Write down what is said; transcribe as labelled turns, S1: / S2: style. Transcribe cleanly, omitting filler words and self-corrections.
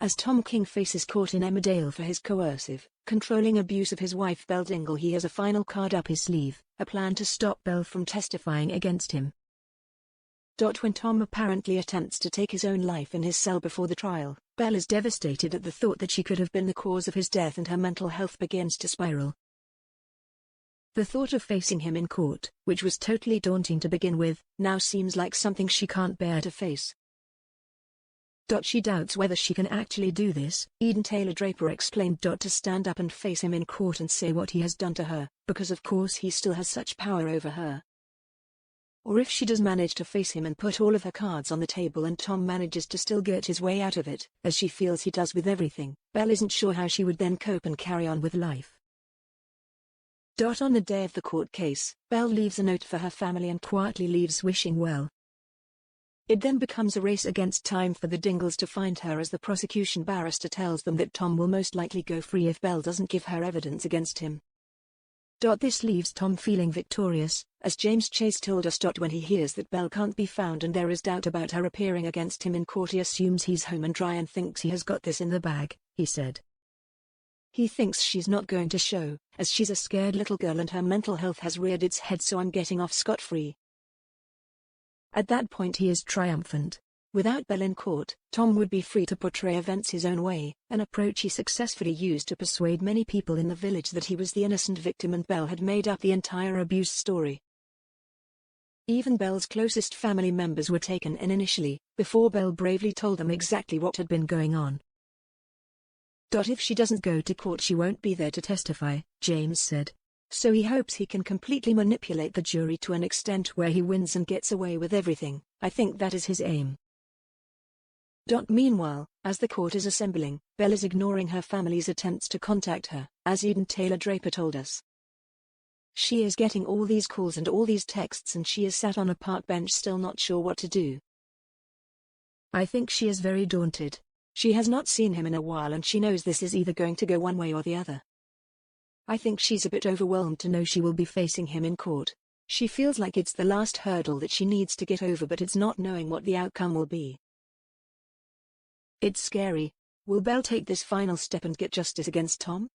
S1: As Tom King faces court in Emmerdale for his coercive, controlling abuse of his wife Belle Dingle, he has a final card up his sleeve, a plan to stop Belle from testifying against him. When Tom apparently attempts to take his own life in his cell before the trial, Belle is devastated at the thought that she could have been the cause of his death, and her mental health begins to spiral. The thought of facing him in court, which was totally daunting to begin with, now seems like something she can't bear to face. She doubts whether she can actually do this. Eden Taylor Draper explained to stand up and face him in court and say what he has done to her, because of course he still has such power over her. Or if she does manage to face him and put all of her cards on the table and Tom manages to still get his way out of it, as she feels he does with everything, Belle isn't sure how she would then cope and carry on with life. On the day of the court case, Belle leaves a note for her family and quietly leaves wishing well. It then becomes a race against time for the Dingles to find her, as the prosecution barrister tells them that Tom will most likely go free if Belle doesn't give her evidence against him. This leaves Tom feeling victorious, as James Chase told us. When he hears that Belle can't be found and there is doubt about her appearing against him in court, he assumes he's home and dry and thinks he has got this in the bag, he said. He thinks she's not going to show, as she's a scared little girl and her mental health has reared its head, so I'm getting off scot-free. At that point he is triumphant. Without Belle in court, Tom would be free to portray events his own way, an approach he successfully used to persuade many people in the village that he was the innocent victim and Belle had made up the entire abuse story. Even Belle's closest family members were taken in initially, before Belle bravely told them exactly what had been going on. If she doesn't go to court, she won't be there to testify, James said. So he hopes he can completely manipulate the jury to an extent where he wins and gets away with everything. I think that is his aim. Meanwhile, as the court is assembling, Belle is ignoring her family's attempts to contact her, as Eden Taylor Draper told us. She is getting all these calls and all these texts, and she is sat on a park bench still not sure what to do. I think she is very daunted. She has not seen him in a while and she knows this is either going to go one way or the other. I think she's a bit overwhelmed to know she will be facing him in court. She feels like it's the last hurdle that she needs to get over, but it's not knowing what the outcome will be. It's scary. Will Belle take this final step and get justice against Tom?